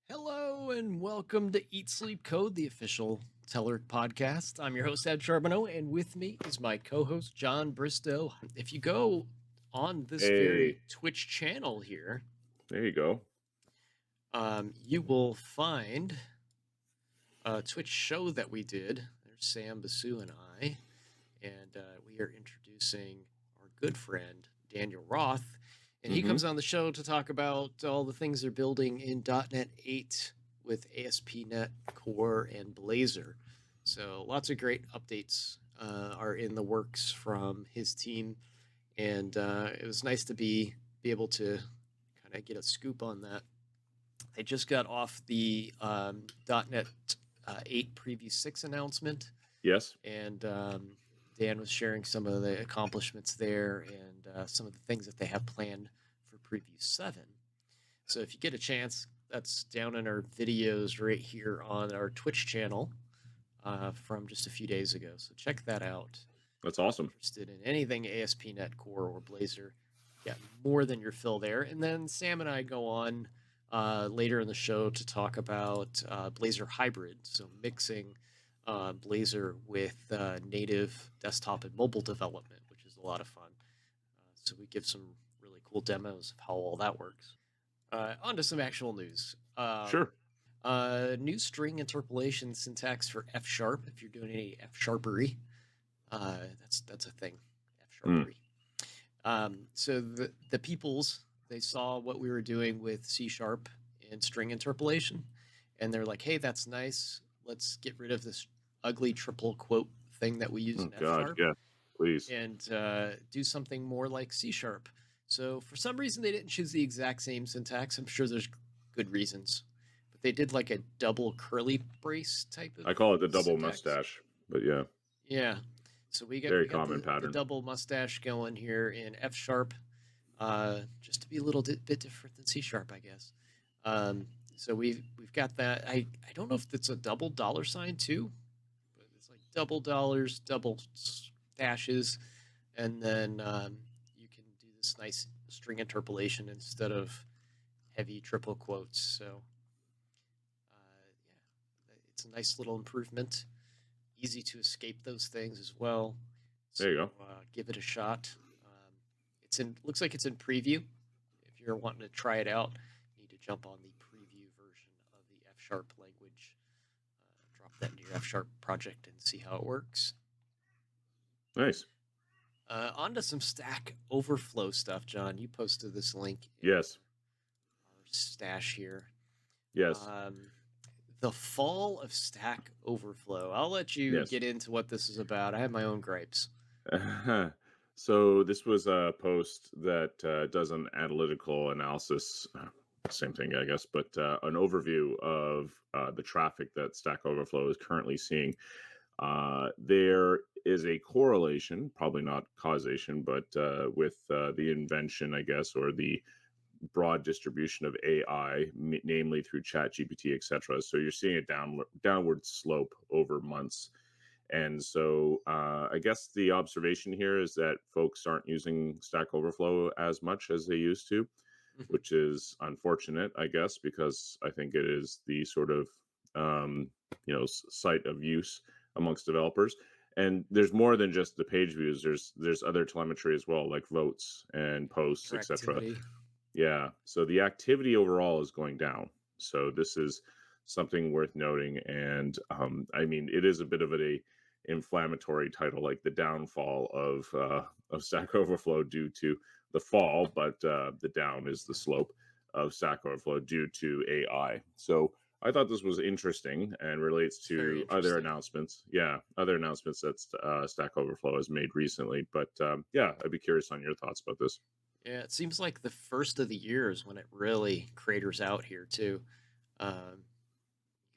Hello and welcome to Eat Sleep Code, the official Telerik podcast. I'm your host, Ed Charbeneau, and with me is my co-host, John Bristowe. If you go on this very Hey, Twitch channel here, there you go. you will find a Twitch show that we did. There's Sam Basu and I, and we are introducing our good friend, Daniel Roth. And he comes on the show to talk about all the things they're building in .NET 8 with ASP.NET Core and Blazor. So lots of great updates are in the works from his team. And it was nice to be able to kind of get a scoop on that. They just got off the .NET 8 Preview 6 announcement. Yes. And Dan was sharing some of the accomplishments there and some of the things that they have planned for Preview 7. So if you get a chance, that's down in our videos right here on our Twitch channel from just a few days ago. So check that out. That's awesome. If you're interested in anything ASP.NET Core or Blazor, yeah, more than your fill there. And then Sam and I go on later in the show to talk about Blazor Hybrid, so mixing Blazor with native desktop and mobile development, which is a lot of fun. So we give some really cool demos of how all that works. On to some actual news. Sure. New string interpolation syntax for F#, if you're doing any F#ery. That's a thing, F#ery. So the peoples, they saw what we were doing with C# and string interpolation, and they're like, hey, that's nice. Let's get rid of this ugly triple quote thing that we use in F#. Yeah, please. And do something more like C#. So for some reason, they didn't choose the exact same syntax. I'm sure there's good reasons. But they did like a double curly brace type of I call it the double syntax. Mustache, but yeah. Yeah. So we got, Very common the pattern. double mustache going here in F#, just to be a little bit different than C#, I guess. So we've got that. I don't know if it's a double $ too, but it's like double dollars, double dashes, and then you can do this nice string interpolation instead of heavy triple quotes. So yeah, it's a nice little improvement. Easy to escape those things as well. So, there you go. Give it a shot. Looks like it's in preview. If you're wanting to try it out, you need to jump on the preview version of the F# language. Drop that into your F# project and see how it works. Nice. On to some Stack Overflow stuff, John. You posted this link. Yes. Our stash here. Yes. The Fall of Stack Overflow. I'll let you get into what this is about. I have my own gripes. So this was a post that does an analytical analysis, same thing, I guess, but an overview of the traffic that Stack Overflow is currently seeing. There is a correlation, probably not causation, but with the invention, I guess, or the broad distribution of AI, namely through ChatGPT, etc. So you're seeing a downward slope over months. And so I guess the observation here is that folks aren't using Stack Overflow as much as they used to, which is unfortunate, I guess, because I think it is the sort of site of use amongst developers. And there's more than just the page views. There's other telemetry as well, like votes and posts, etc. Yeah. So the activity overall is going down. So this is something worth noting. And I mean, it is a bit of a inflammatory title, like the downfall of Stack Overflow due to the fall, but the down is the slope of Stack Overflow due to AI. So I thought this was interesting and relates to other announcements. Yeah, other announcements that Stack Overflow has made recently. But yeah, I'd be curious on your thoughts about this. Yeah, it seems like the first of the year is when it really craters out here too. You can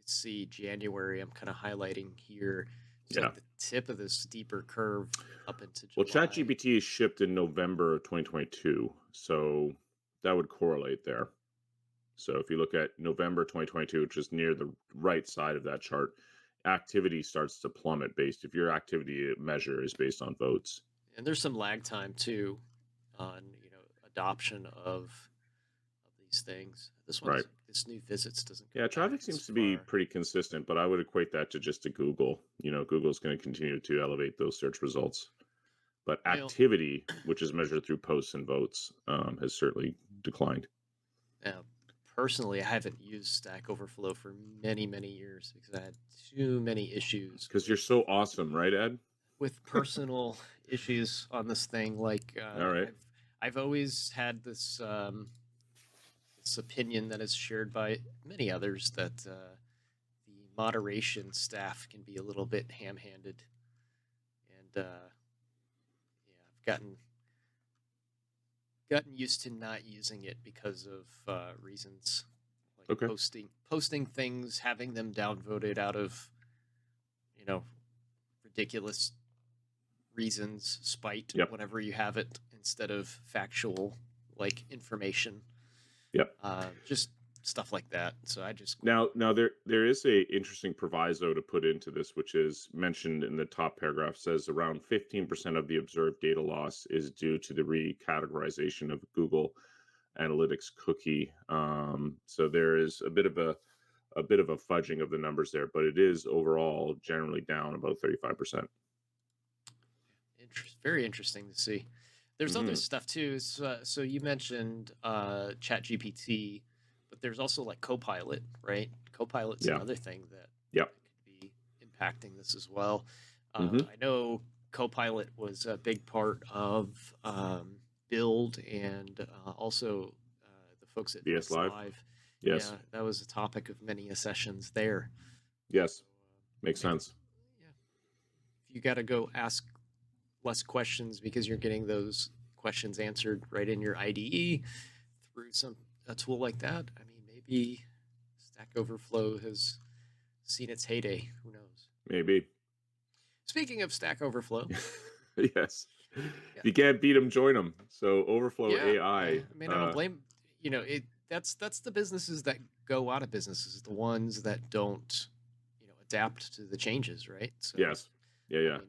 see January, I'm kind of highlighting here. It's like the tip of this steeper curve up into July. Well, ChatGPT shipped in November of 2022, so that would correlate there. So if you look at November 2022, which is near the right side of that chart, activity starts to plummet if your activity measure is based on votes. And there's some lag time too on adoption of these things. Right. This new visits doesn't go Yeah, back traffic this seems to be far. pretty consistent, but I would equate that to just to Google. Google's going to continue to elevate those search results. But Well, activity, which is measured through posts and votes, has certainly declined. now, personally, I haven't used Stack Overflow for many, many years because I had too many issues Because you're so awesome, right, Ed? with personal issues on this thing. Like All right. I've always had this opinion that is shared by many others that the moderation staff can be a little bit ham-handed, and yeah, I've gotten used to not using it because of reasons like Okay. posting things, having them downvoted out of ridiculous reasons, spite, Yep. whatever you have it, instead of factual like information. Yep. Just stuff like that. So I just Now there is a interesting proviso to put into this, which is mentioned in the top paragraph. Says around 15% of the observed data loss is due to the recategorization of Google Analytics cookie. So there is a bit of a fudging of the numbers there, but it is overall generally down about 35%. very interesting to see. There's other stuff too. So you mentioned ChatGPT, but there's also like Copilot, right? Copilot's Yeah. another thing that Yep. could be impacting this as well. Mhm. I know Copilot was a big part of Build and also the folks at VS VS Live. Live. Yes. Yeah, that was a topic of many sessions there. Yes. So, Makes sense. yeah, if you got to go ask less questions because you're getting those questions answered right in your IDE through a tool like that, I mean, maybe Stack Overflow has seen its heyday. Who knows? Maybe. Speaking of Stack Overflow, Yes. yeah, If you can't beat them, join them. So Overflow yeah, AI. I mean, I don't blame. That's the businesses that go out of businesses, the ones that don't, adapt to the changes, right? So, Yes. Yeah. I Yeah. mean, good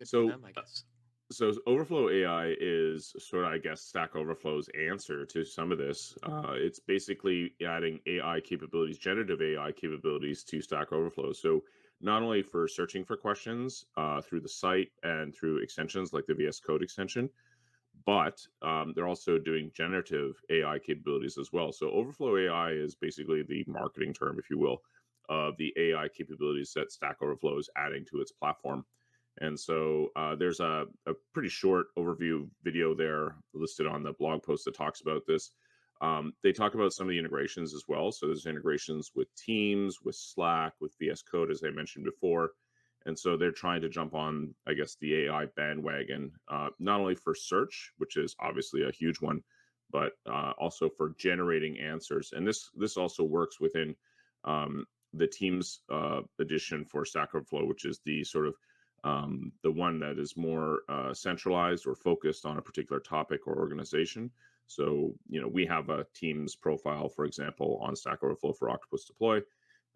for So them, I guess. so Overflow AI is sort of, I guess, Stack Overflow's answer to some of this. It's basically adding AI capabilities, generative AI capabilities to Stack Overflow. So not only for searching for questions through the site and through extensions like the VS Code extension, but they're also doing generative AI capabilities as well. So Overflow AI is basically the marketing term, if you will, of the AI capabilities that Stack Overflow is adding to its platform. And so there's a pretty short overview video there listed on the blog post that talks about this. They talk about some of the integrations as well. So there's integrations with Teams, with Slack, with VS Code, as I mentioned before. And so they're trying to jump on, I guess, the AI bandwagon, not only for search, which is obviously a huge one, but also for generating answers. And this also works within the Teams edition for Stack Overflow, which is the sort of the one that is more centralized or focused on a particular topic or organization. So, we have a Teams profile, for example, on Stack Overflow for Octopus Deploy.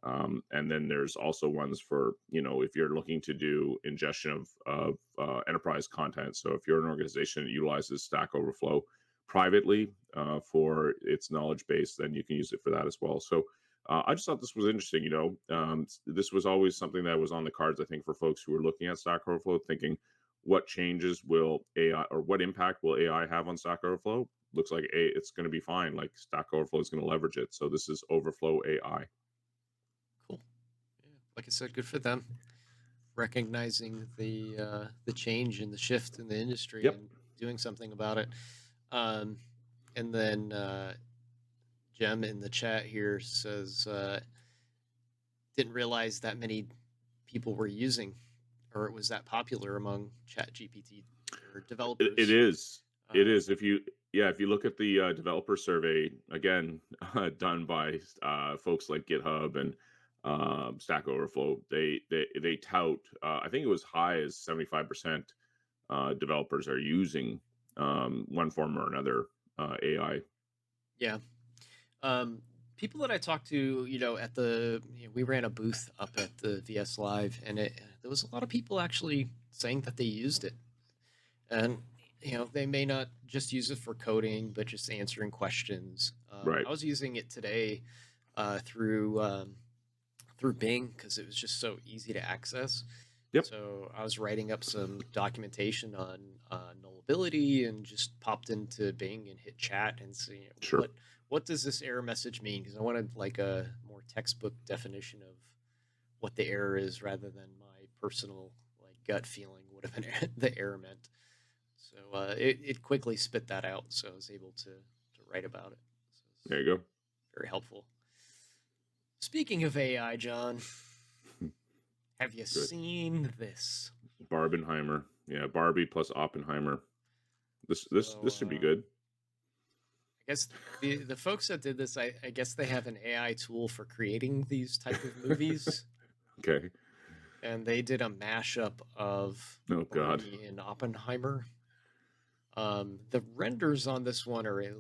And then there's also ones for, if you're looking to do ingestion of enterprise content. So if you're an organization that utilizes Stack Overflow privately for its knowledge base, then you can use it for that as well. So I just thought this was interesting. This was always something that was on the cards, I think, for folks who were looking at Stack Overflow, thinking what changes will AI or what impact will AI have on Stack Overflow? Looks like it's going to be fine. Like Stack Overflow is going to leverage it. So this is Overflow AI. Cool. Yeah, like I said, good for them recognizing the change and the shift in the industry Yep. and doing something about it. And then Jem in the chat here says didn't realize that many people were using or it was that popular among Chat GPT or developers. It is. It is. If you look at the developer survey again, done by folks like GitHub and Stack Overflow, they tout. I think it was high as 75% developers are using one form or another AI. Yeah. People that I talked to, at we ran a booth up at the VS Live, and there was a lot of people actually saying that they used it, and they may not just use it for coding, but just answering questions. Right. I was using it today through Bing because it was just so easy to access. Yep. So I was writing up some documentation on nullability and just popped into Bing and hit chat and see Sure. what does this error message mean? Because I wanted like a more textbook definition of what the error is rather than my personal like gut feeling what the error meant. So it quickly spit that out, so I was able to write about it. So There you go. very helpful. Speaking of AI, John, have you seen this? Barbenheimer. Yeah, Barbie plus Oppenheimer. This should be good. I guess the folks that did this, I guess they have an AI tool for creating these type of movies. Okay. And they did a mashup of Barbie and Oppenheimer. The renders on this one are a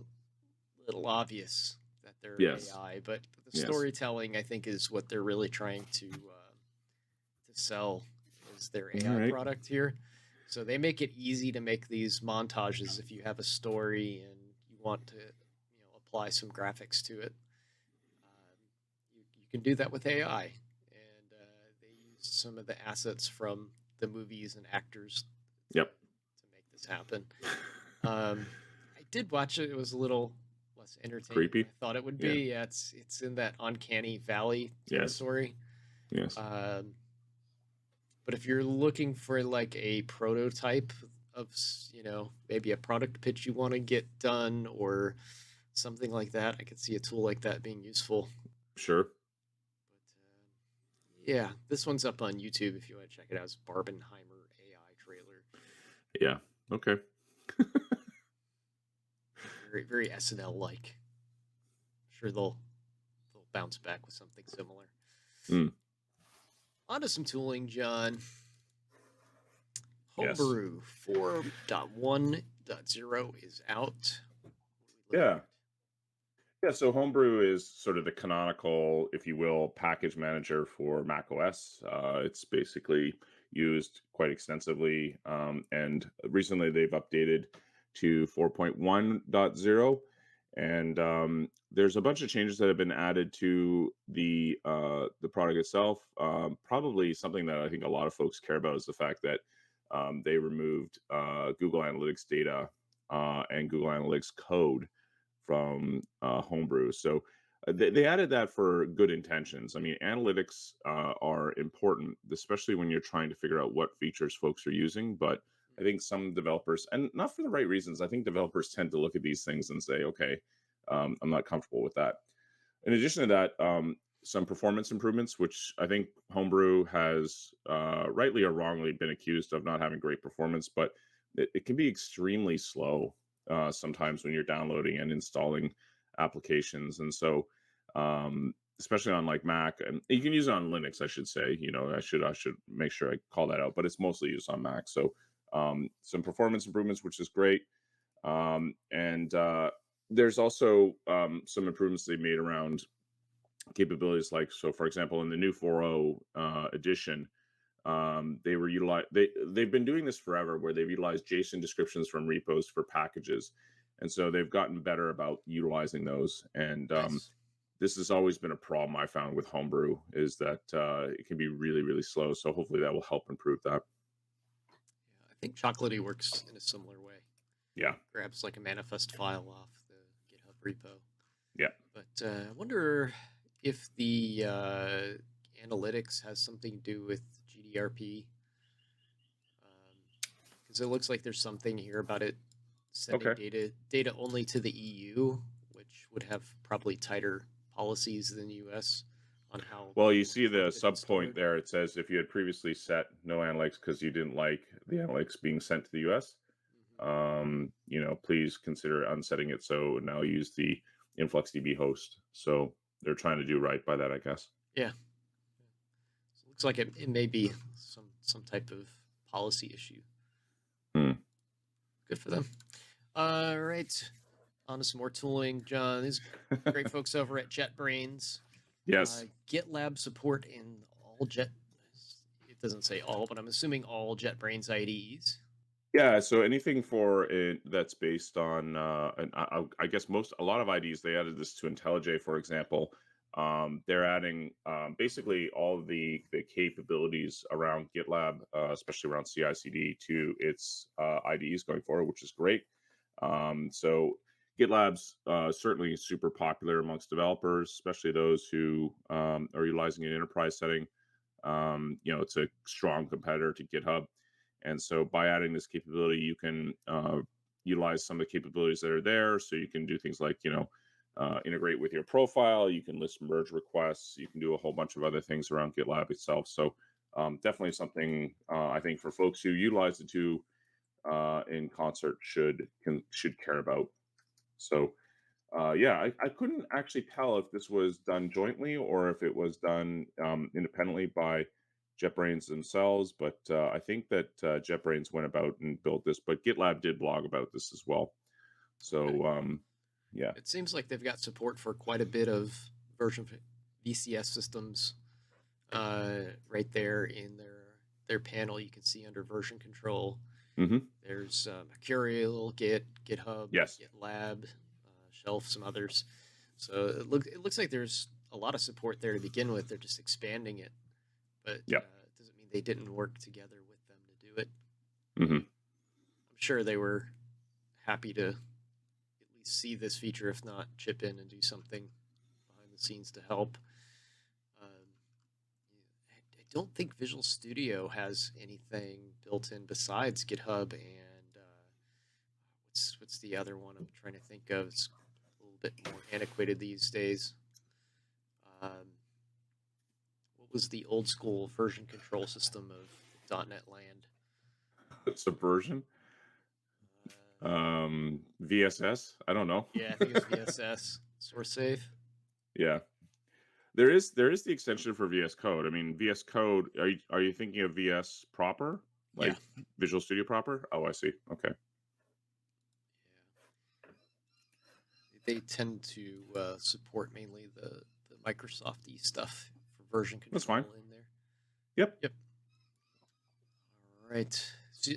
little obvious that they're AI, but the storytelling, I think, is what they're really trying to sell is their AI product here. So they make it easy to make these montages if you have a story and you want to apply some graphics to it. You can do that with AI. And they used some of the assets from the movies and actors to make this happen. I did watch it. It was a little less entertaining creepy than I thought it would be. Yeah, it's in that uncanny valley territory. Yes. But if you're looking for like a prototype of, maybe a product pitch you want to get done or something like that, I could see a tool like that being useful. Sure. But yeah, this one's up on YouTube if you want to check it out. It's Barbenheimer AI trailer. Yeah. Okay. Very, very SNL like. I'm sure they'll bounce back with something similar. On to some tooling, John. Homebrew 4.1.0 is out. Yeah. Yeah, so Homebrew is sort of the canonical, if you will, package manager for macOS. It's basically used quite extensively, and recently they've updated to 4.1.0, and there's a bunch of changes that have been added to the product itself. Probably something that I think a lot of folks care about is the fact that they removed Google Analytics data and Google Analytics code from Homebrew. So they added that for good intentions. I mean, analytics are important, especially when you're trying to figure out what features folks are using. But I think some developers, and not for the right reasons, I think developers tend to look at these things and say, okay, I'm not comfortable with that. In addition to that, some performance improvements, which I think Homebrew has rightly or wrongly been accused of not having great performance, but it can be extremely slow sometimes when you're downloading and installing applications. And so especially on like Mac, and you can use it on Linux, I should say, I should make sure I call that out, but it's mostly used on Mac. So some performance improvements, which is great. And there's also some improvements they made around capabilities, like, so for example, in the new 4.0 edition, they've been doing this forever, where they've utilized JSON descriptions from repos for packages, and so they've gotten better about utilizing those. And this has always been a problem I found with Homebrew, is that it can be really, really slow. So hopefully that will help improve that. Yeah, I think Chocolatey works in a similar way. Yeah, grabs like a manifest file off the GitHub repo. Yeah, but I wonder if the analytics has something to do with GDRP, because it looks like there's something here about it sending data only to the EU, which would have probably tighter policies than the US on how. Well, you see the sub point there. It says if you had previously set no analytics because you didn't like the analytics being sent to the US, please consider unsetting it. So now use the InfluxDB host. So they're trying to do right by that, I guess. Yeah. So it looks like it may be some type of policy issue. Good for them. All right. On to some more tooling, John. These great folks over at JetBrains. Yes. GitLab support in all it doesn't say all, but I'm assuming all JetBrains IDEs. Yeah, so anything for it that's based on, and I guess a lot of IDs, they added this to IntelliJ, for example. They're adding basically all of the capabilities around GitLab, especially around CI/CD, to its IDEs going forward, which is great. So GitLab's certainly super popular amongst developers, especially those who are utilizing an enterprise setting. It's a strong competitor to GitHub. And so by adding this capability, you can utilize some of the capabilities that are there. So you can do things like, integrate with your profile. You can list merge requests. You can do a whole bunch of other things around GitLab itself. So definitely something I think for folks who utilize the two in concert should care about. So yeah, I couldn't actually tell if this was done jointly or if it was done independently by JetBrains themselves, but I think that JetBrains went about and built this, but GitLab did blog about this as well. So yeah. It seems like they've got support for quite a bit of version VCS systems right there in their panel. You can see under version control. hmm There's Mercurial, Git, GitHub, Yes. GitLab, Shelf, some others. So it looks like there's a lot of support there to begin with. They're just expanding it, but Yeah. it doesn't mean they didn't work together with them to do it. hmm I'm sure they were happy to at least see this feature, if not chip in and do something behind the scenes to help. I don't think Visual Studio has anything built in besides GitHub and what's the other one I'm trying to think of? It's a little bit more antiquated these days. What was the old school version control system of .NET land? Subversion. VSS. I don't know. Yeah, I think it was VSS. SourceSafe. Yeah. There is the extension for VS Code. I mean, VS Code. Are you thinking of VS proper, like Visual Studio proper? Oh, I see. Okay. Yeah. They tend to support mainly the Microsoft-y stuff for version control. That's fine. In there. Yep. All right. So,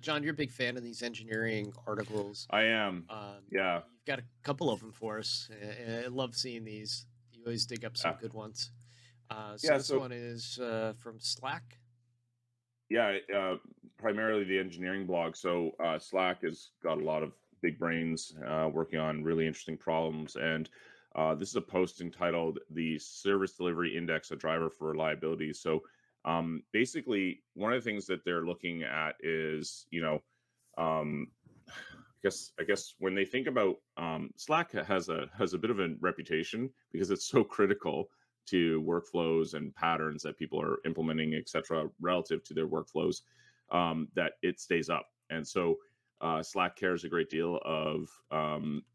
John, you're a big fan of these engineering articles. I am. Yeah. You've got a couple of them for us. I love seeing these. You always dig up some good ones. This one is from Slack. Yeah, primarily the engineering blog. So Slack has got a lot of big brains working on really interesting problems. And this is a post entitled "The Service Delivery Index: A Driver for Reliability." So basically, one of the things that they're looking at is, um, I guess when they think about Slack has a bit of a reputation because it's so critical to workflows and patterns that people are implementing, et cetera, relative to their workflows, that it stays up. And so Slack cares a great deal of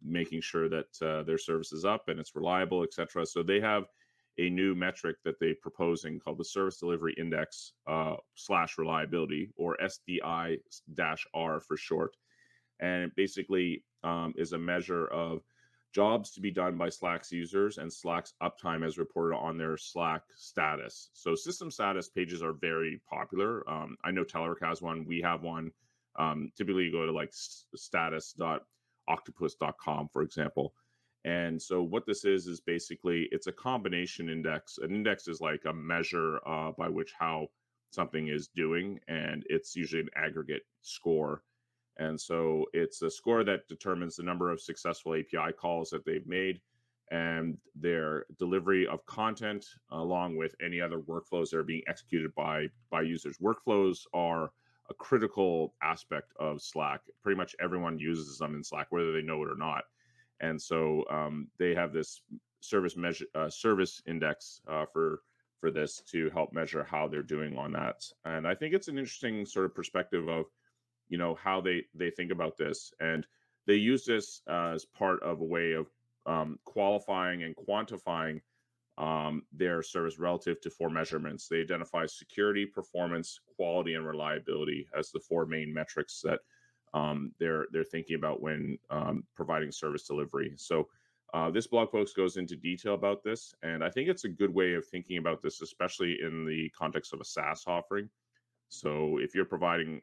making sure that their service is up and it's reliable, et cetera. So they have a new metric that they're proposing called the Service Delivery Index / reliability, or SDI-R for short. And it basically is a measure of jobs to be done by Slack's users and Slack's uptime as reported on their Slack status. So system status pages are very popular. I know Telerik has one. We have one. Typically, you go to like status.octopus.com, for example. And so what this is basically it's a combination index. An index is like a measure by which how something is doing, and it's usually an aggregate score. And so it's a score that determines the number of successful API calls that they've made and their delivery of content, along with any other workflows that are being executed by users. Workflows are a critical aspect of Slack. Pretty much everyone uses them in Slack, whether they know it or not. And so they have this service index for this to help measure how they're doing on that. And I think it's an interesting sort of perspective of how they think about this, and they use this as part of a way of qualifying and quantifying their service relative to 4 measurements. They identify security, performance, quality, and reliability as the 4 main metrics that they're thinking about when providing service delivery. So this blog post goes into detail about this, and I think it's a good way of thinking about this, especially in the context of a SaaS offering. So if you're providing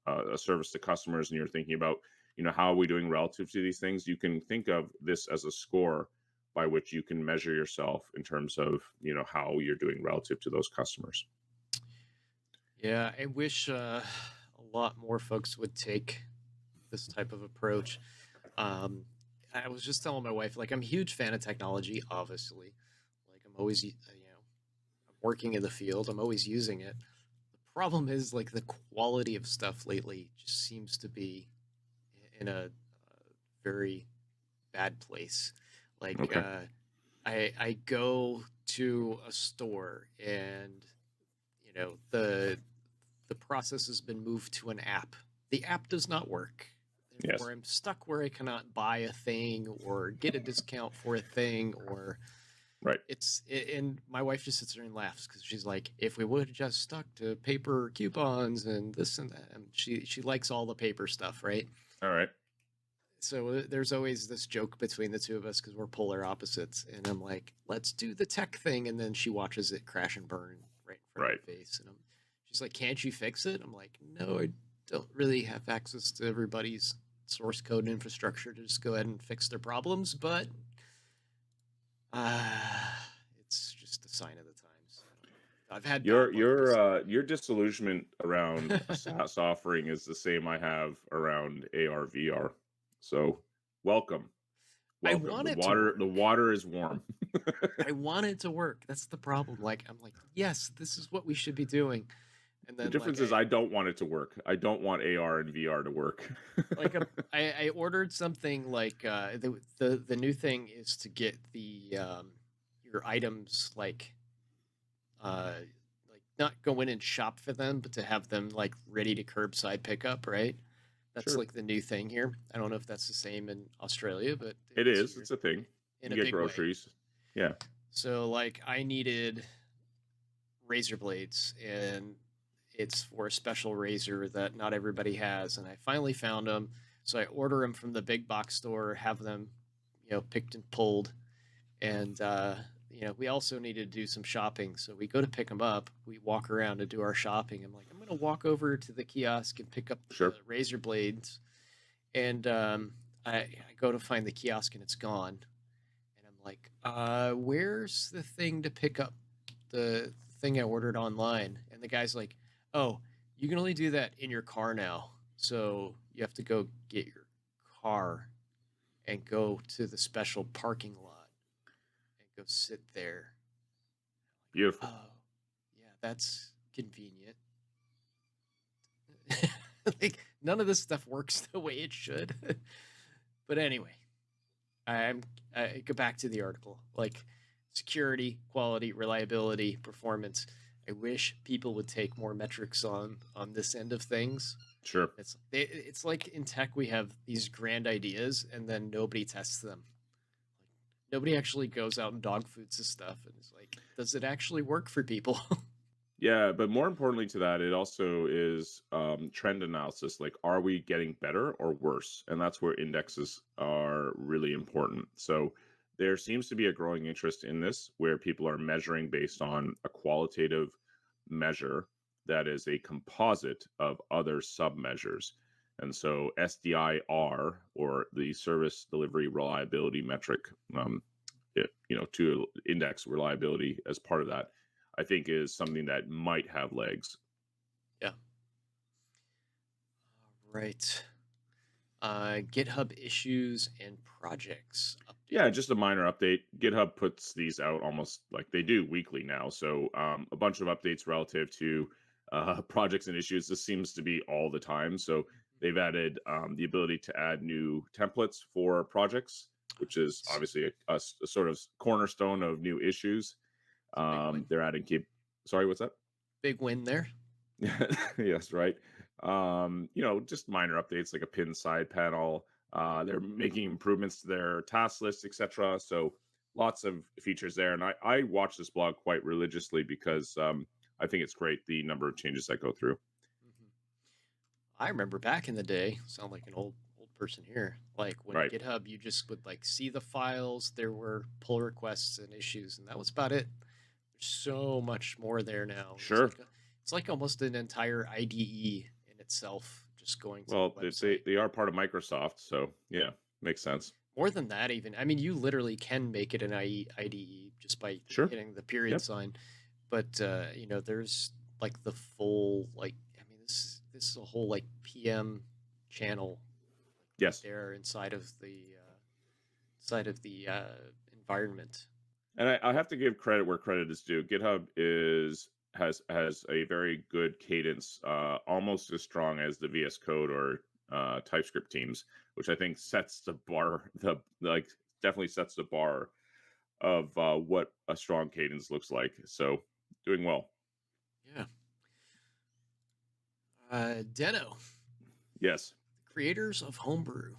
a service to customers and you're thinking about, how are we doing relative to these things, you can think of this as a score by which you can measure yourself in terms of, how you're doing relative to those customers. Yeah, I wish a lot more folks would take this type of approach. I was just telling my wife, like, I'm a huge fan of technology, obviously. Like, I'm always, I'm working in the field, I'm always using it. The problem is, like, the quality of stuff lately just seems to be in a very bad place. Like, Okay. I go to a store and the process has been moved to an app. The app does not work. Therefore, Yes. I'm stuck where I cannot buy a thing or get a discount for a thing, or Right. and my wife just sits there and laughs because she's like, if we would have just stuck to paper coupons and this and that, and she likes all the paper stuff, right? All right. So there's always this joke between the two of us because we're polar opposites, and I'm like, let's do the tech thing, and then she watches it crash and burn right in front Right. of her face, and she's like, can't you fix it? I'm like, no, I don't really have access to everybody's source code and infrastructure to just go ahead and fix their problems, but it's just a sign of the times. I've had Your bad luck with your stuff. uh your disillusionment around a SaaS offering is the same I have around AR VR. So welcome. I Welcome. want The it to water the work. water is warm. I want it to work. That's the problem. Like, I'm like, yes, this is what we should be doing. And The then difference is I don't want it to work. I don't want AR and VR to work. I ordered something like the new thing is to get the your items like not go in and shop for them, but to have them like ready to curbside pickup, right? That's Sure. like the new thing here. I don't know if that's the same in Australia, but It it's is. here It's a thing. in You a get big way. groceries. Yeah. So like I needed razor blades, and it's for a special razor that not everybody has, and I finally found them. So I order them from the big box store, have them picked and pulled, and we also need to do some shopping. So we go to pick them up, we walk around to do our shopping. I'm like, I'm gonna walk over to the kiosk and pick up the Sure. razor blades, and I go to find the kiosk and it's gone, and I'm like, where's the thing to pick up the thing I ordered online? And the guy's like, oh, you can only do that in your car now. So you have to go get your car and go to the special parking lot and go sit there. Beautiful. Oh, yeah, that's convenient. Like, none of this stuff works the way it should. But anyway, I go back to the article. Like, security, quality, reliability, performance. I wish people would take more metrics on this end of things. Sure. It's like in tech we have these grand ideas and then nobody tests them. Like, nobody actually goes out and dog foods this stuff and it's like, does it actually work for people? Yeah, but more importantly to that, it also is trend analysis. Like, are we getting better or worse? And that's where indexes are really important. So there seems to be a growing interest in this where people are measuring based on a qualitative measure that is a composite of other submeasures. And so SDIR, or the service delivery reliability metric, to index reliability as part of that, I think is something that might have legs. Yeah. All right. GitHub issues and projects update. Yeah, just a minor update. GitHub puts these out almost like they do weekly now. So a bunch of updates relative to projects and issues. This seems to be all the time. So they've added the ability to add new templates for projects, which is obviously a sort of cornerstone of new issues. They're adding sorry, what's that? Big win there. Yes, right. Just minor updates like a pin side panel. They're making improvements to their task list, etc. So lots of features there. And I watch this blog quite religiously because I think it's great the number of changes that go through. I remember back in the day, sound like an old person here. Like when Right. GitHub, you just would like see the files, there were pull requests and issues, and that was about it. There's so much more there now. Sure. It's like almost an entire IDE in itself, just going to Well, the website. they are part of Microsoft, so yeah, makes sense. More than that, even. I mean, you literally can make it an IDE just by Sure. hitting the period Yep. sign. But you know, there's like the full like. I mean, this is a whole like PM channel, like right Yes. there inside of the environment. And I have to give credit where credit is due. GitHub has a very good cadence, almost as strong as the VS Code or TypeScript teams, which I think sets the bar. Definitely sets the bar of what a strong cadence looks like. So doing well. Yeah. Deno, Yes. the creators of Homebrew.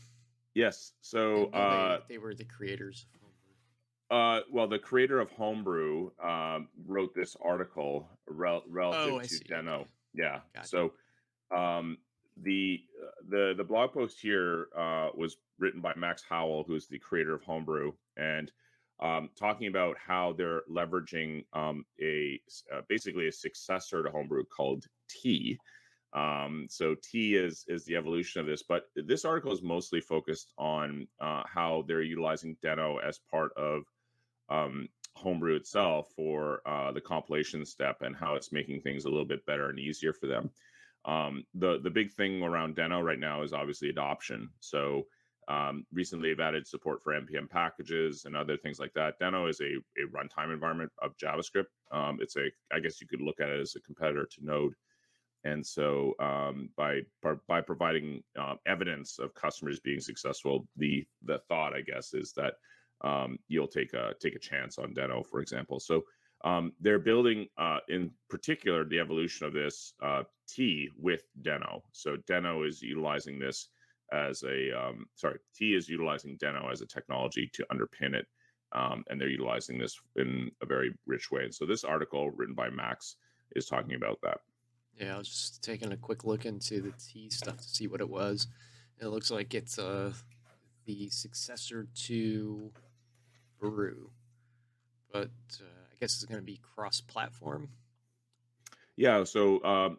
Yes. I So didn't know they were the creators of Homebrew. well, the creator of Homebrew wrote this article Oh, relative I to see. Okay, Deno. Yeah. gotcha. So um, the blog post here was written by Max Howell, who's the creator of Homebrew, and talking about how they're leveraging basically a successor to Homebrew called T. So T is the evolution of this, but this article is mostly focused on how they're utilizing Deno as part of Homebrew itself for the compilation step and how it's making things a little bit better and easier for them. The big thing around Deno right now is obviously adoption. So recently they've added support for npm packages and other things like that. Deno is a runtime environment of JavaScript. I guess you could look at it as a competitor to Node. And so by providing evidence of customers being successful, the thought, I guess, is that you'll take a chance on Deno, for example. So they're building, in particular, the evolution of this T with Deno. So Deno is utilizing this as T is utilizing Deno as a technology to underpin it, and they're utilizing this in a very rich way. And so this article written by Max is talking about that. Yeah, I was just taking a quick look into the T stuff to see what it was. It looks like it's the successor to Brew, but I guess it's going to be cross-platform. Yeah, so I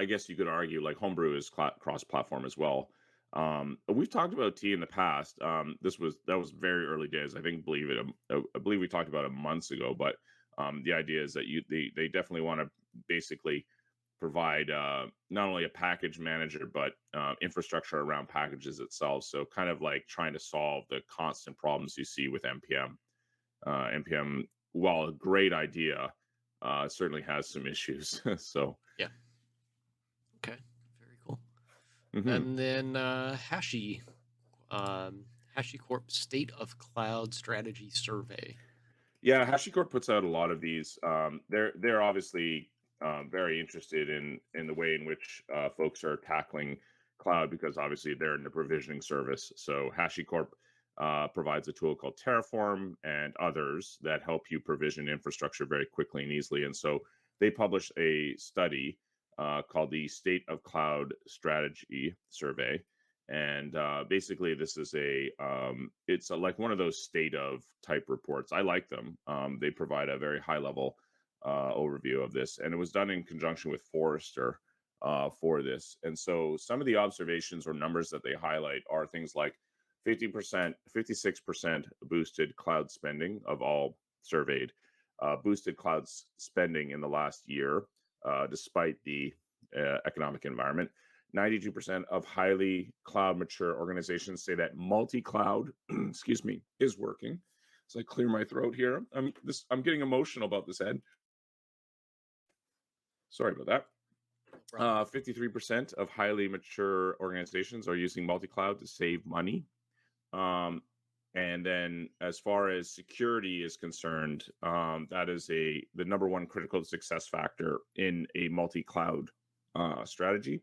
guess you could argue like Homebrew is cross-platform as well. We've talked about T in the past. That was very early days. I believe we talked about it months ago. But the idea is that they definitely want to basically provide not only a package manager but infrastructure around packages itself. So kind of like trying to solve the constant problems you see with npm. npm, while a great idea, certainly has some issues. So Yeah. Okay. Very cool. mhm. And then HashiCorp State of Cloud Strategy Survey. Yeah, HashiCorp puts out a lot of these. They're obviously very interested in the way in which folks are tackling cloud because obviously they're in the provisioning service. So HashiCorp provides a tool called Terraform and others that help you provision infrastructure very quickly and easily. And so they published a study called the State of Cloud Strategy Survey. And basically this is like one of those state of type reports. I like them. They provide a very high level overview of this, and it was done in conjunction with Forrester for this. And so some of the observations or numbers that they highlight are things like 50%, 56% boosted cloud spending of all surveyed, boosted cloud spending in the last year, despite the economic environment. 92% of highly cloud mature organizations say that multi-cloud, excuse me, is working. So I clear my throat here. I'm getting emotional about this, Ed. Sorry about that. No problem. 53% of highly mature organizations are using multi-cloud to save money. And then as far as security is concerned, that is the number one critical success factor in a multi-cloud strategy.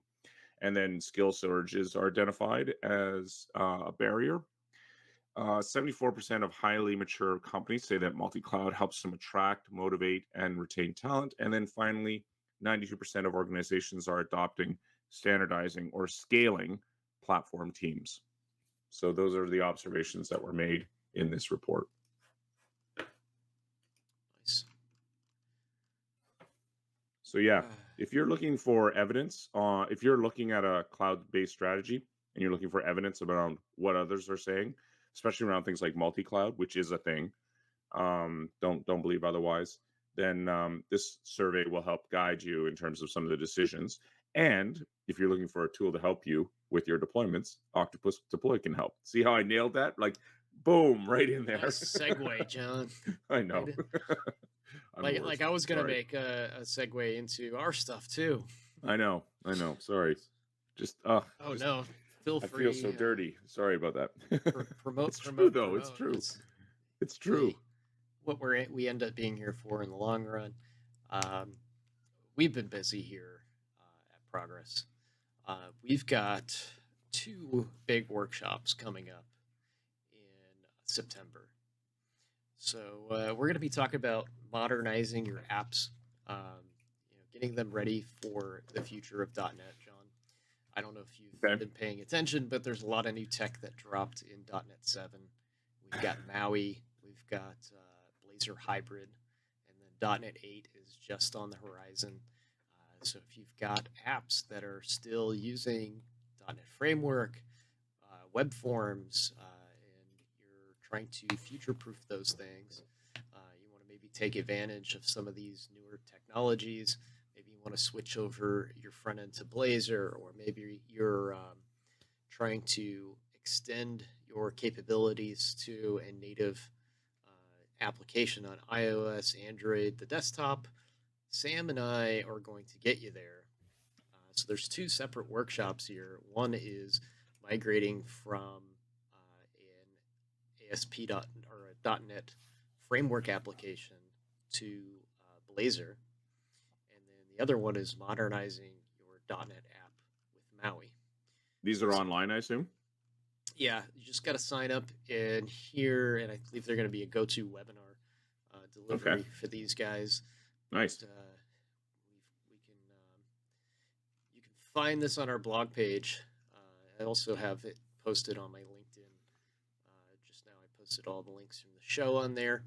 And then skill shortages are identified as a barrier. 74% of highly mature companies say that multi-cloud helps them attract, motivate, and retain talent. And then finally, 92% of organizations are adopting, standardizing, or scaling platform teams. So those are the observations that were made in this report. Nice. So yeah, if you're looking for evidence, if you're looking at a cloud-based strategy and you're looking for evidence around what others are saying, especially around things like multi-cloud, which is a thing, don't believe otherwise, then this survey will help guide you in terms of some of the decisions. And if you're looking for a tool to help you with your deployments, Octopus Deploy can help. See how I nailed that? Like, boom, right in there. Nice segue, John. I know. I'm the Like worst. I was gonna Sorry. make a segue into our stuff too. I know. Sorry. Just Oh just no, feel I feel so free. dirty. Sorry about that. Promote, It's true promote, though. It's promote. true. It's Hey, true. what we end up being here for in the long run. Um, we've been busy here at Progress. We've got 2 big workshops coming up in September. So we're going to be talking about modernizing your apps, getting them ready for the future of .NET, John. I don't know if you've Okay. been paying attention, but there's a lot of new tech that dropped in .NET 7. We've got MAUI, we've got Blazor Hybrid, and then .NET 8 is just on the horizon. So if you've got apps that are still using .NET Framework, web forms, and you're trying to future-proof those things, you want to maybe take advantage of some of these newer technologies. Maybe you want to switch over your front end to Blazor, or maybe you're trying to extend your capabilities to a native application on iOS, Android, the desktop. Sam and I are going to get you there. So there's 2 separate workshops here. One is migrating from an ASP. Or a .NET framework application to Blazor, and then the other one is modernizing your .NET app with MAUI. These are online, I assume? Yeah, you just got to sign up in here, and I believe they're going to be a GoToWebinar delivery for these guys. Nice. But, you can find this on our blog page. I also have it posted on my LinkedIn. Just now, I posted all the links from the show on there.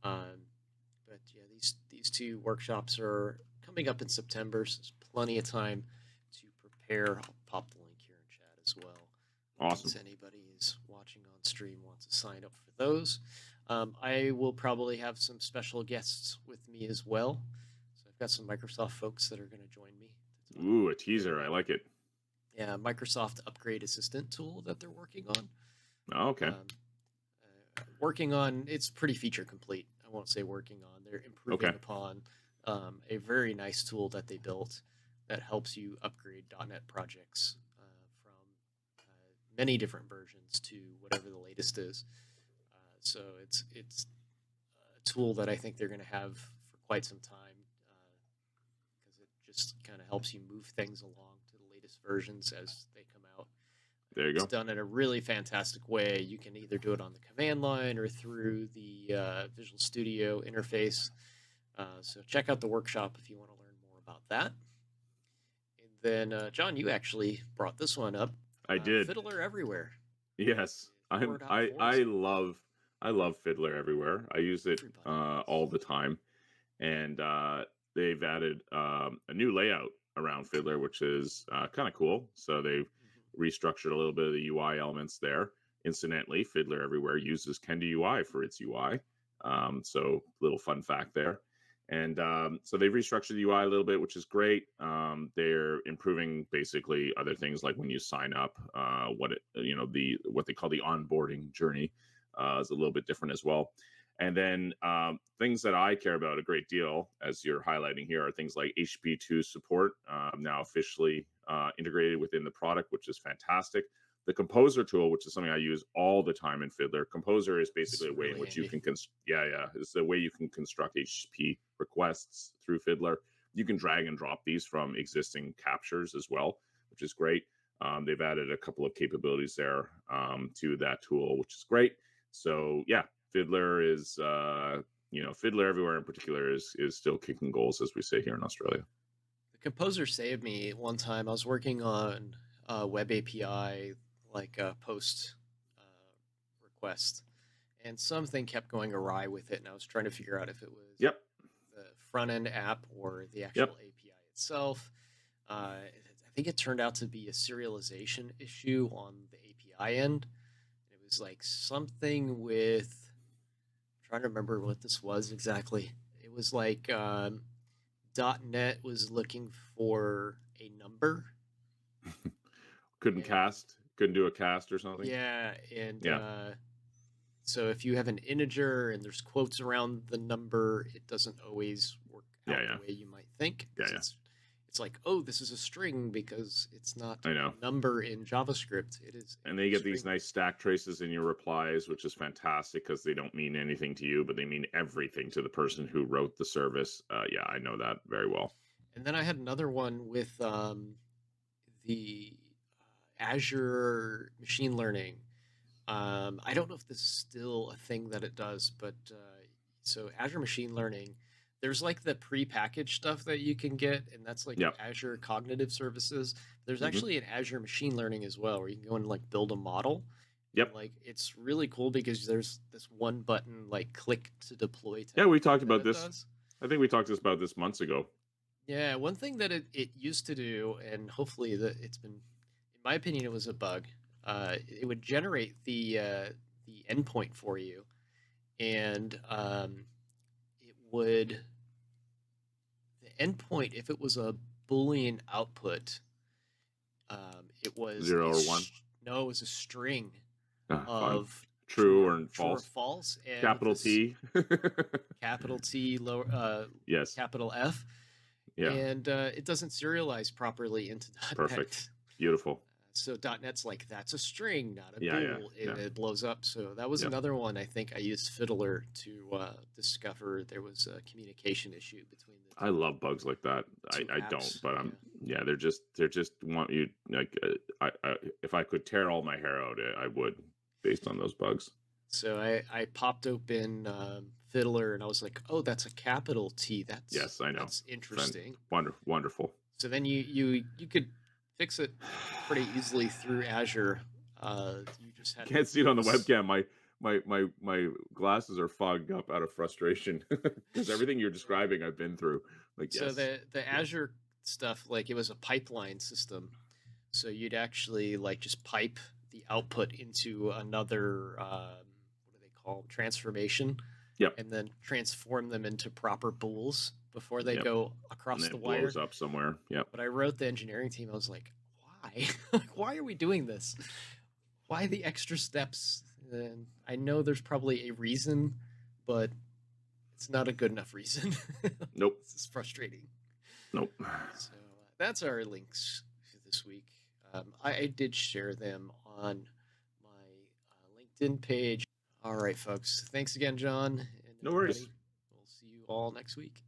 But yeah, these 2 workshops are coming up in September, so there's plenty of time to prepare. I'll pop the link here in chat as well. Awesome. In case anybody is watching on stream wants to sign up for those. I will probably have some special guests with me as well. So I've got some Microsoft folks that are going to join me. Ooh, a teaser. I like it. Yeah, Microsoft Upgrade Assistant tool that they're working on. Oh, okay. Working on, it's pretty feature complete. I won't say working on. They're improving upon a very nice tool that they built that helps you upgrade .NET projects from many different versions to whatever the latest is. So it's a tool that I think they're going to have for quite some time because it just kind of helps you move things along to the latest versions as they come out. There you go. It's done in a really fantastic way. You can either do it on the command line or through the Visual Studio interface. So check out the workshop if you want to learn more about that. And then, John, you actually brought this one up. I did. Fiddler Everywhere. Yes, I love Fiddler Everywhere. I use it all the time, and they've added a new layout around Fiddler, which is kind of cool. So they've restructured a little bit of the UI elements there. Incidentally, Fiddler Everywhere uses Kenda UI for its UI. So little fun fact there. And so they've restructured the UI a little bit, which is great. They're improving basically other things like when you sign up, what they call the onboarding journey is a little bit different as well. And then things that I care about a great deal, as you're highlighting here, are things like HTTP2 support, now officially integrated within the product, which is fantastic. The Composer tool, which is something I use all the time in Fiddler. Composer is basically a way in which you can it's the way you can construct HTTP requests through Fiddler. You can drag and drop these from existing captures as well, which is great. They've added a couple of capabilities there to that tool, which is great. So yeah, Fiddler is Fiddler Everywhere in particular is still kicking goals, as we say here in Australia. The Composer saved me one time. I was working on web API like a post request, and something kept going awry with it, and I was trying to figure out if it was the front end app or the actual API itself. I think it turned out to be a serialization issue on the API end. It was like something with, I'm trying to remember what this was exactly. It was like .NET was looking for a number. Couldn't do a cast or something. Yeah, and so if you have an integer and there's quotes around the number, it doesn't always work out the way you might think. It's like, oh, this is a string because it's not a number in JavaScript. It is. And they get these nice stack traces in your replies, which is fantastic because they don't mean anything to you, but they mean everything to the person who wrote the service. Yeah, I know that very well. And then I had another one with the Azure machine learning. I don't know if this is still a thing that it does, but so Azure machine learning, there's like the pre-packaged stuff that you can get, and that's like Azure Cognitive Services. There's actually an Azure machine learning as well, where you can go and like build a model. Yep. Like it's really cool because there's this one button, like click to deploy. Yeah, we talked about this. I think we talked about this months ago. Yeah, one thing that it used to do, and hopefully it's been, in my opinion, it was a bug. It would generate the endpoint for you, and it would, the endpoint, if it was a Boolean output, it was 0 or 1. No, it was a string of true or false. True or false. And capital T. Capital T, lower. Yes. Capital F. Yeah. And it doesn't serialize properly into .NET. Perfect. Beautiful. So .NET's like, that's a string, not a bool, and it blows up. So that was another one. I think I used Fiddler to discover there was a communication issue between the two. I love bugs like that. I don't, but they're just want you, like, if I could tear all my hair out, I would, based on those bugs. So I popped open Fiddler and I was like, oh, that's a capital T. That's I know. That's interesting. Wonderful. So then you could fix it pretty easily through Azure. You just had can't see it on the webcam. My glasses are fogged up out of frustration because everything you're describing I've been through. Like, so the Azure stuff, like, it was a pipeline system. So you'd actually like just pipe the output into another what do they call them? Transformation. Yep. And then transform them into proper bools before they go across the wire. Blows up somewhere. Yep. But I wrote the engineering team. I was like, why? Why are we doing this? Why the extra steps? And I know there's probably a reason, but it's not a good enough reason. Nope. This is frustrating. Nope. So that's our links for this week. I did share them on my LinkedIn page. All right, folks. Thanks again, John. And no worries. We'll see you all next week.